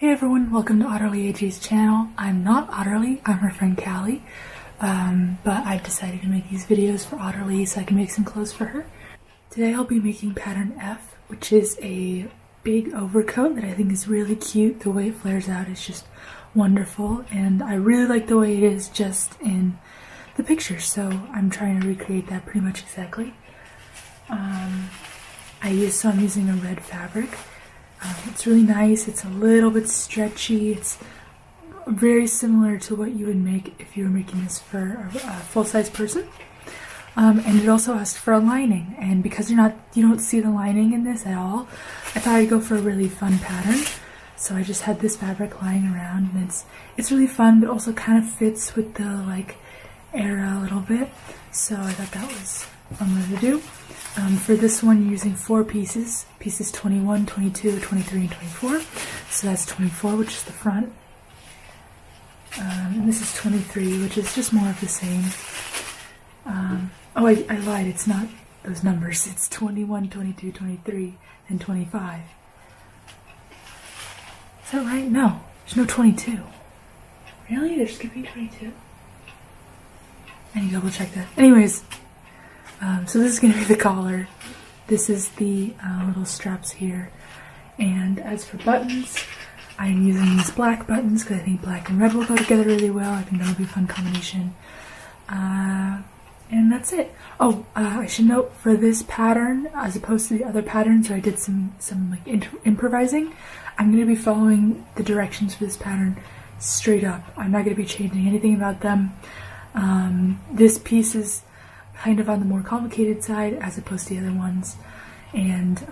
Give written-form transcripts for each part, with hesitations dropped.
Hey everyone, welcome to Otterly AJ's channel. I'm not Otterly, I'm her friend Callie, but I've decided to make these videos for Otterly so I can make some clothes for her. Today I'll be making pattern F, which is a big overcoat that I think is really cute. The way it flares out is just wonderful, and I really like the way it is just in the picture, so I'm trying to recreate that pretty much exactly. I'm using a red fabric. It's really nice. It's a little bit stretchy. It's very similar to what you would make if you were making this for a full-size person. And it also asked for a lining, and because you don't see the lining in this at all, I thought I'd go for a really fun pattern. So I just had this fabric lying around, and it's really fun, but also kind of fits with the era a little bit. So I thought that was a fun one to do. For this one, you're using 4 pieces, pieces 21, 22, 23, and 24. So that's 24, which is the front. And this is 23, which is just more of the same. Oh, I lied, it's not those numbers. It's 21, 22, 23, and 25. Is that right? No, there's no 22. Really? There's gonna be 22? I need to double check that. Anyways, so this is going to be the collar. This is the little straps here. And as for buttons, I'm using these black buttons because I think black and red will go together really well. I think that'll be a fun combination. And that's it. Oh, I should note for this pattern, as opposed to the other patterns where I did some improvising, I'm going to be following the directions for this pattern straight up. I'm not going to be changing anything about them. This piece is kind of on the more complicated side as opposed to the other ones, and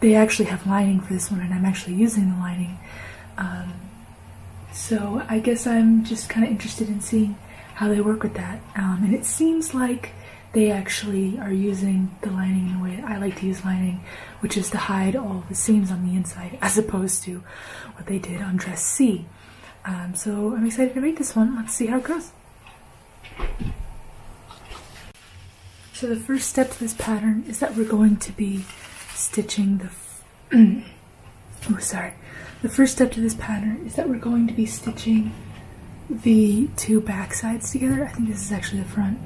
they actually have lining for this one, and I'm actually using the lining, so I guess I'm just kind of interested in seeing how they work with that, and it seems like they actually are using the lining in the way I like to use lining, which is to hide all the seams on the inside as opposed to what they did on dress C. So I'm excited to make this one. Let's see how it goes. So the first step to this pattern is that we're going to be stitching the first step to this pattern is that we're going to be stitching the 2 back sides together. I think this is actually the front.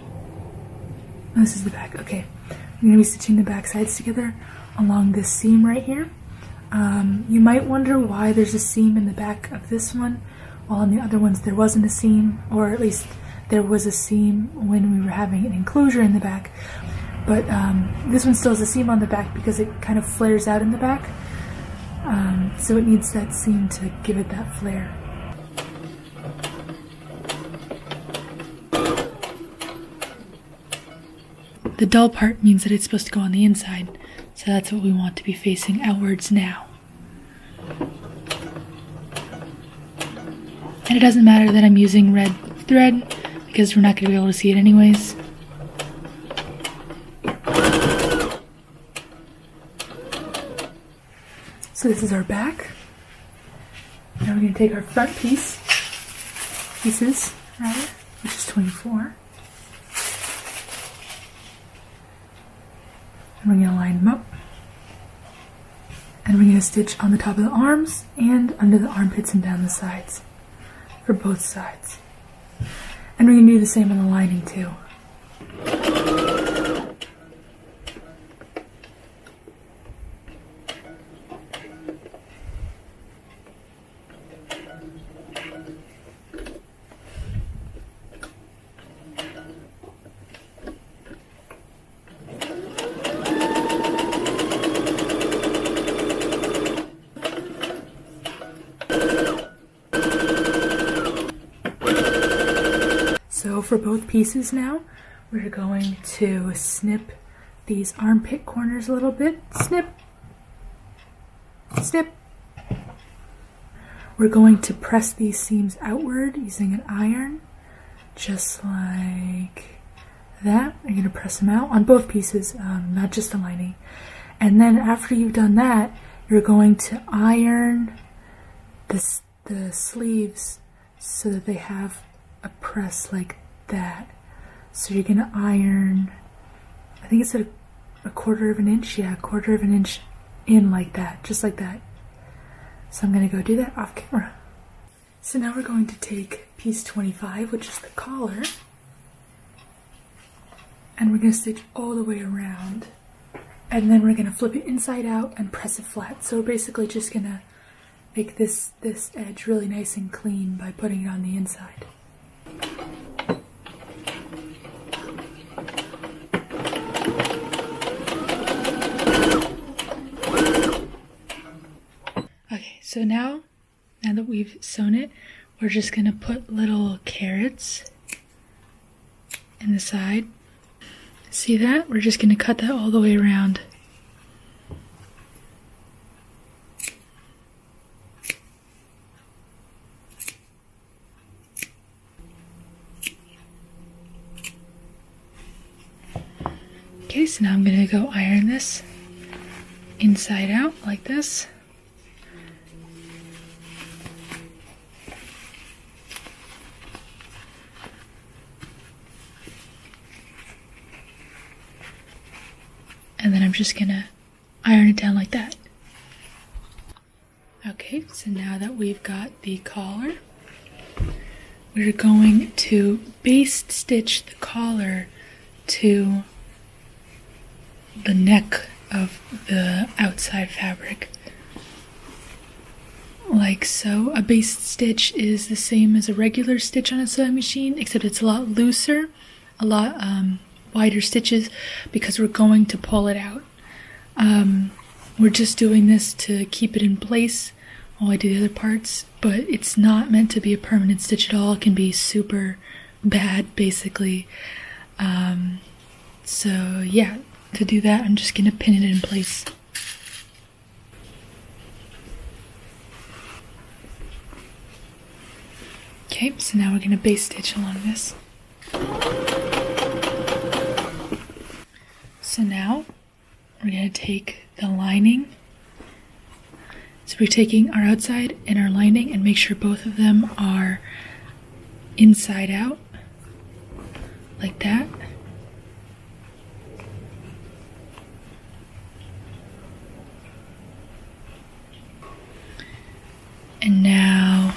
No, this is the back. Okay. I'm going to be stitching the back sides together along this seam right here. You might wonder why there's a seam in the back of this one, while on the other ones there wasn't a seam, or at least there was a seam when we were having an enclosure in the back, but this one still has a seam on the back because it kind of flares out in the back, so it needs that seam to give it that flare. The dull part means that it's supposed to go on the inside, so that's what we want to be facing outwards now. And it doesn't matter that I'm using red thread, because we're not going to be able to see it anyways. So this is our back. Now we're going to take our front pieces, which is 24. And we're going to line them up. And we're going to stitch on the top of the arms and under the armpits and down the sides for both sides. And we're going to do the same on the lining too. So for both pieces now, we're going to snip these armpit corners a little bit. Snip, snip. We're going to press these seams outward using an iron, just like that. I'm going to press them out on both pieces, not just the lining. And then after you've done that, you're going to iron the sleeves so that they have a press like that. So you're gonna iron, I think it's a 1/4 of an inch, yeah, 1/4 of an inch in like that, just like that. So I'm going to go do that off camera. So now we're going to take piece 25, which is the collar, and we're going to stitch all the way around, and then we're going to flip it inside out and press it flat. So we're basically just going to make this edge really nice and clean by putting it on the inside. Okay, so now that we've sewn it, we're just going to put little carrots in the side. See that? We're just going to cut that all the way around. Okay, so now I'm going to go iron this inside out like this. And then I'm just gonna iron it down like that. Okay, so now that we've got the collar, we're going to baste stitch the collar to the neck of the outside fabric. Like so. A baste stitch is the same as a regular stitch on a sewing machine, except it's a lot looser, a lot wider stitches, because we're going to pull it out. We're just doing this to keep it in place while I do the other parts, but it's not meant to be a permanent stitch at all. It can be super bad, basically. So yeah, to do that, I'm just going to pin it in place. Okay, so now we're going to baste stitch along this. So now we're going to take the lining. So we're taking our outside and our lining and make sure both of them are inside out, like that. And now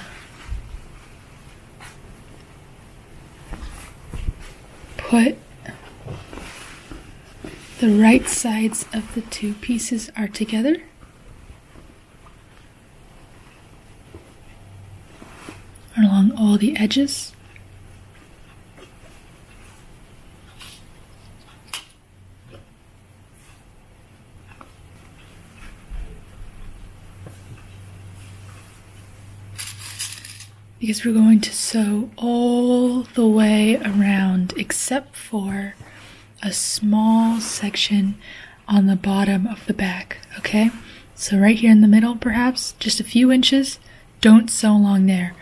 put the right sides of the two pieces are together. Along all the edges. Because we're going to sew all the way around except for a small section on the bottom of the back, okay? So right here in the middle, perhaps, just a few inches, don't sew along there.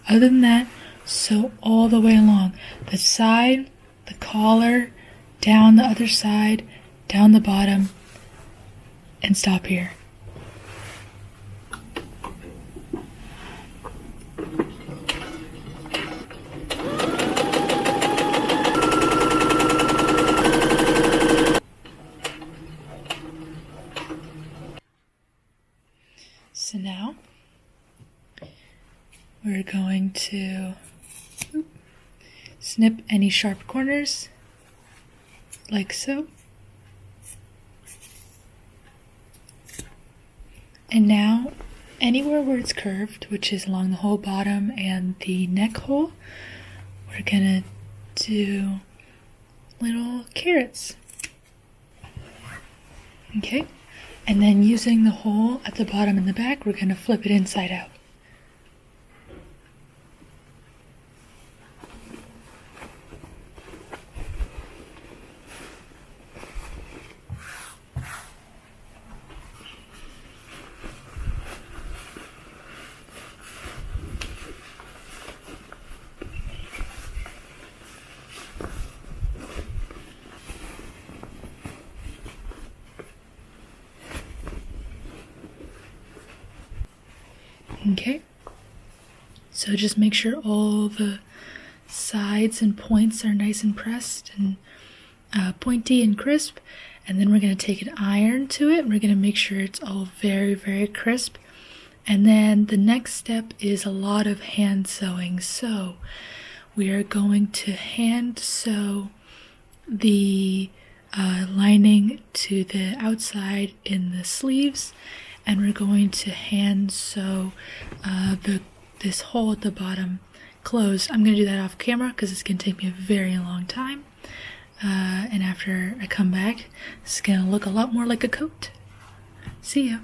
Other than that, sew all the way along. The side, the collar, down the other side, down the bottom, and stop here. So now we're going to snip any sharp corners, like so. And now, anywhere where it's curved, which is along the whole bottom and the neck hole, we're gonna do little carrots. Okay? And then using the hole at the bottom and the back, we're gonna flip it inside out. Okay, so just make sure all the sides and points are nice and pressed and pointy and crisp, and then we're going to take an iron to it. We're going to make sure it's all very, very crisp, And then the next step is a lot of hand sewing. So we are going to hand sew the lining to the outside in the sleeves, and we're going to hand sew this hole at the bottom closed. I'm going to do that off camera because it's going to take me a very long time. And after I come back, it's going to look a lot more like a coat. See ya.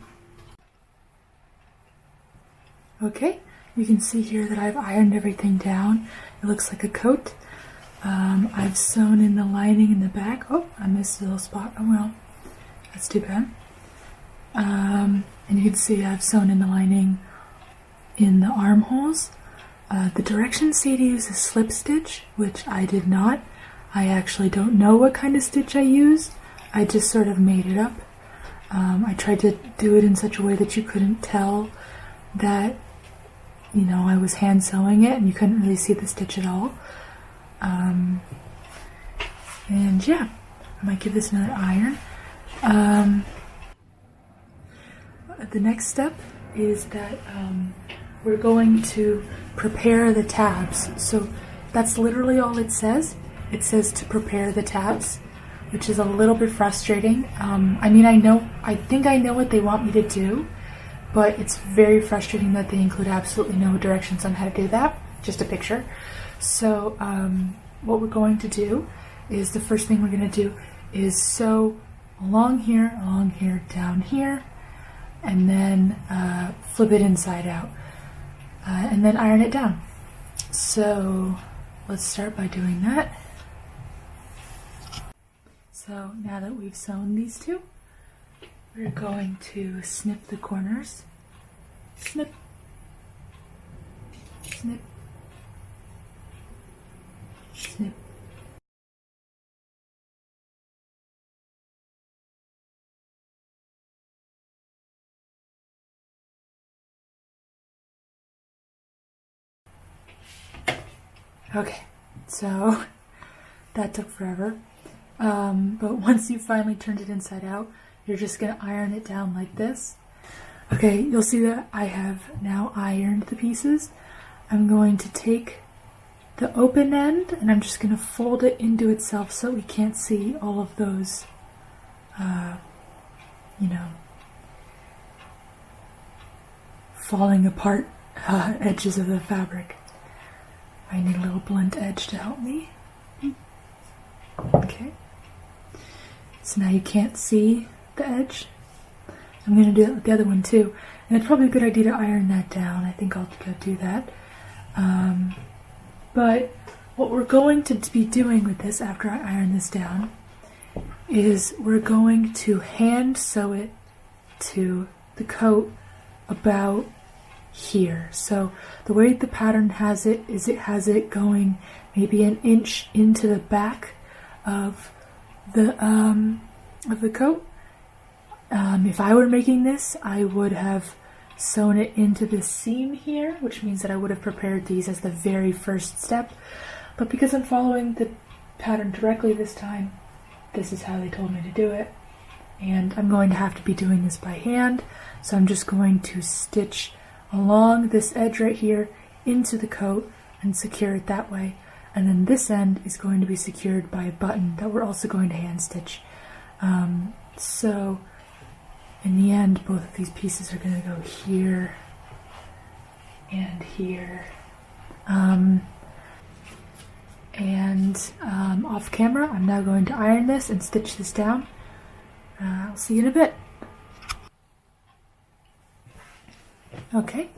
Okay, you can see here that I've ironed everything down. It looks like a coat. I've sewn in the lining in the back. Oh, I missed a little spot. Oh well, that's too bad. And you can see I've sewn in the lining in the armholes. The directions say to use a slip stitch, which I did not. I actually don't know what kind of stitch I used. I just sort of made it up. I tried to do it in such a way that you couldn't tell that, you know, I was hand sewing it and you couldn't really see the stitch at all. And yeah, I might give this another iron. The next step is that we're going to prepare the tabs. So that's literally all it says. It says to prepare the tabs, which is a little bit frustrating. I mean, I think I know what they want me to do, but it's very frustrating that they include absolutely no directions on how to do that, just a picture. So what we're going to do is, the first thing we're going to do is sew along here, down here, and then flip it inside out, and then iron it down. So let's start by doing that. So now that we've sewn these two, we're going to snip the corners. Snip, snip, snip. Okay, so that took forever. But once you finally turned it inside out, you're just going to iron it down like this. Okay, you'll see that I have now ironed the pieces. I'm going to take the open end and I'm just going to fold it into itself so we can't see all of those, you know, falling apart edges of the fabric. I need a little blunt edge to help me. Okay. So now you can't see the edge. I'm going to do that with the other one too. And it's probably a good idea to iron that down. I think I'll go do that. But what we're going to be doing with this after I iron this down is we're going to hand sew it to the coat about here. So the way the pattern has it is it has it going maybe an inch into the back of the coat. If I were making this, I would have sewn it into the seam here, which means that I would have prepared these as the very first step. But because I'm following the pattern directly this time, this is how they told me to do it. And I'm going to have to be doing this by hand, so I'm just going to stitch along this edge right here into the coat and secure it that way. And then this end is going to be secured by a button that we're also going to hand stitch. So in the end, both of these pieces are going to go here and here. Off camera, I'm now going to iron this and stitch this down. I'll see you in a bit. Okay,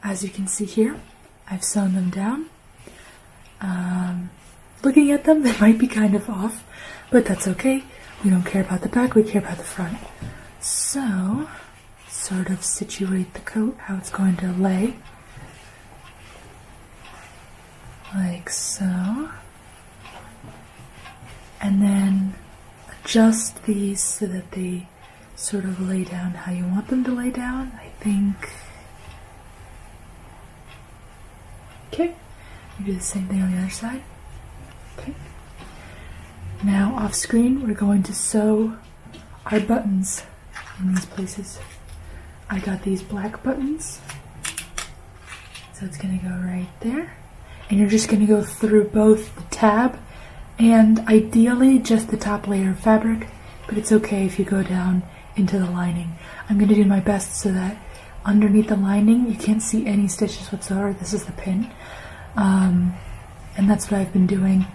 as you can see here, I've sewn them down. Looking at them, they might be kind of off, but that's okay. We don't care about the back, we care about the front. So, sort of situate the coat, how it's going to lay. Like so. And then adjust these so that they sort of lay down how you want them to lay down, I think. Okay, you do the same thing on the other side. Okay. Now off screen, we're going to sew our buttons in these places. I got these black buttons. So it's gonna go right there. And you're just gonna go through both the tab and ideally just the top layer of fabric, but it's okay if you go down into the lining. I'm gonna do my best so that underneath the lining you can't see any stitches whatsoever. This is the pin. And that's what I've been doing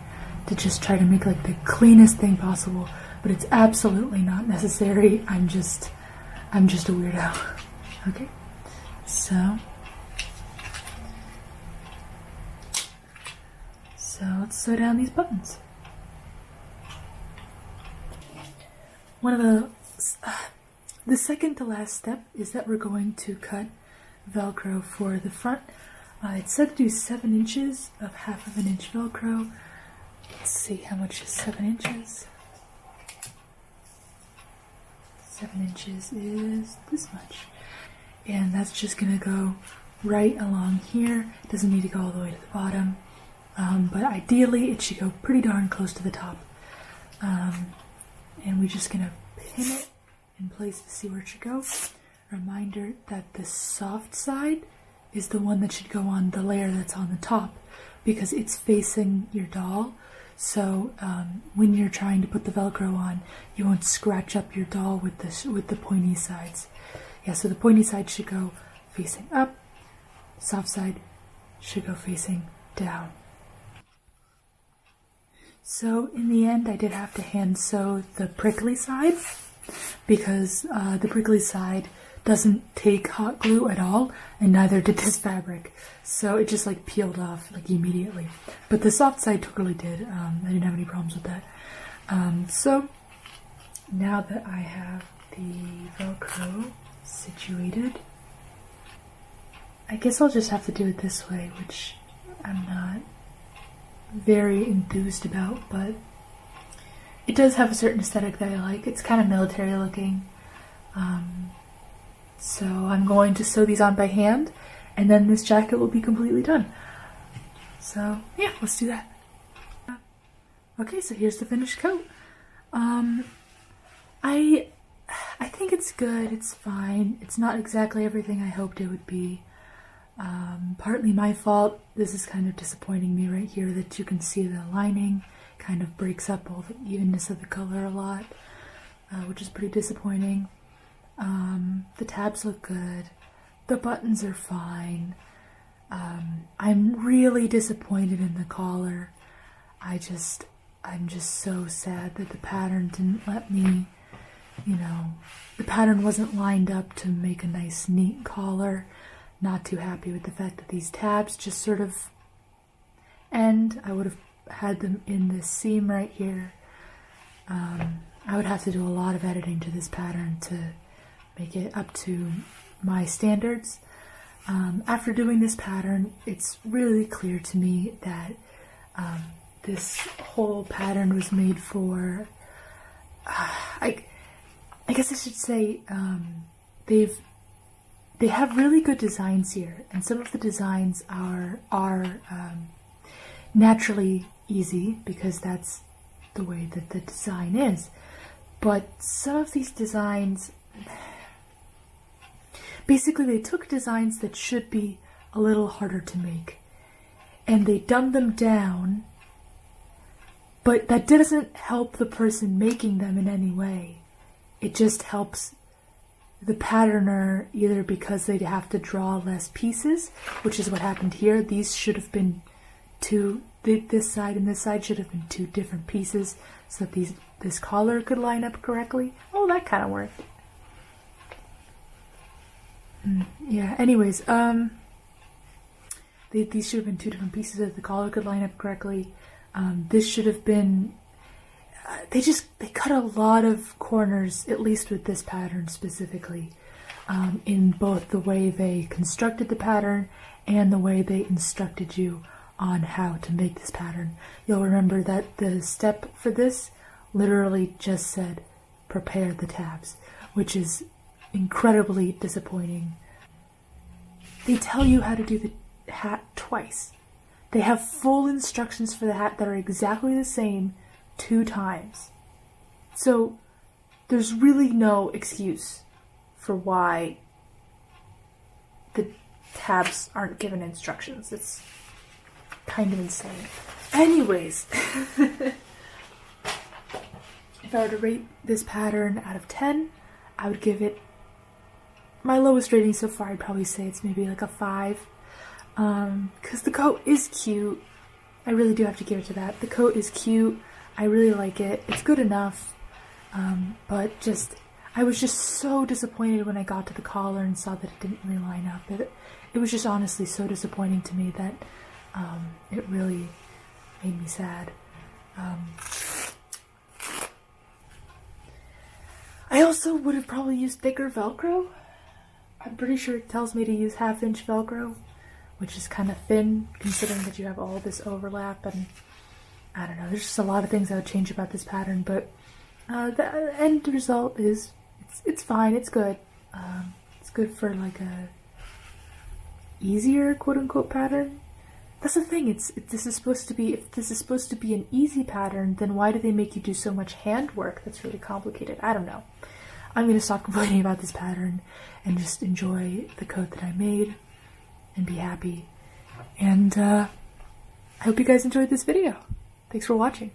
to just try to make like the cleanest thing possible, but it's absolutely not necessary. I'm just a weirdo. Okay, so let's sew down these buttons. One of the second to last step is that we're going to cut Velcro for the front. It said to do 7 inches of 1/2 inch Velcro. Let's see how much is 7 inches. 7 inches is this much. And that's just gonna go right along here. It doesn't need to go all the way to the bottom. But ideally it should go pretty darn close to the top. And we're just gonna pin it in place to see where it should go. Reminder that the soft side is the one that should go on the layer that's on the top because it's facing your doll. So when you're trying to put the Velcro on, you won't scratch up your doll with the pointy sides. Yeah, so the pointy side should go facing up, soft side should go facing down. So in the end, I did have to hand sew the prickly side because the prickly side doesn't take hot glue at all, and neither did this fabric. So it just like peeled off like immediately. But the soft side totally did. I didn't have any problems with that. So now that I have the Velcro situated, I guess I'll just have to do it this way, which I'm not very enthused about, but it does have a certain aesthetic that I like. It's kind of military looking. So I'm going to sew these on by hand, and then this jacket will be completely done. So yeah, let's do that. Okay, so here's the finished coat. I think it's good. It's fine. It's not exactly everything I hoped it would be. Partly my fault. This is kind of disappointing me right here that you can see the lining kind of breaks up all the evenness of the color a lot, which is pretty disappointing. The tabs look good. The buttons are fine. I'm really disappointed in the collar. I'm just so sad that the pattern didn't let me, the pattern wasn't lined up to make a nice neat collar. Not too happy with the fact that these tabs just sort of end. I would have had them in this seam right here. I would have to do a lot of editing to this pattern to make it up to my standards. After doing this pattern, it's really clear to me that this whole pattern was made for, I guess I should say, they have really good designs here, and some of the designs are naturally easy because that's the way that the design is. But some of these designs, basically they took designs that should be a little harder to make and they dumbed them down, but that doesn't help the person making them in any way. It just helps the patterner, either because they'd have to draw less pieces, which is what happened here. These should have been this side and this side should have been 2 different pieces so that this collar could line up correctly. Oh, that kind of worked. Yeah, anyways, these should have been 2 different pieces so that the collar could line up correctly. This should have been, they cut a lot of corners, at least with this pattern specifically, in both the way they constructed the pattern and the way they instructed you on how to make this pattern. You'll remember that the step for this literally just said, prepare the tabs, which is incredibly disappointing. They tell you how to do the hat twice. They have full instructions for the hat that are exactly the same 2 times. So there's really no excuse for why the tabs aren't given instructions. It's kind of insane. Anyways, if I were to rate this pattern out of 10, I would give it, my lowest rating so far, I'd probably say it's maybe like a 5. Because the coat is cute. I really do have to give it to that. The coat is cute. I really like it. It's good enough. But I was just so disappointed when I got to the collar and saw that it didn't really line up. It was just honestly so disappointing to me that it really made me sad. I also would have probably used thicker Velcro. I'm pretty sure it tells me to use 1/2-inch Velcro, which is kind of thin considering that you have all this overlap, and I don't know, there's just a lot of things I would change about this pattern, but the end result is it's fine, it's good. It's good for like a easier quote-unquote pattern. That's the thing, if this is supposed to be an easy pattern, then why do they make you do so much handwork that's really complicated? I don't know. I'm gonna stop complaining about this pattern and just enjoy the coat that I made and be happy. And I hope you guys enjoyed this video. Thanks for watching.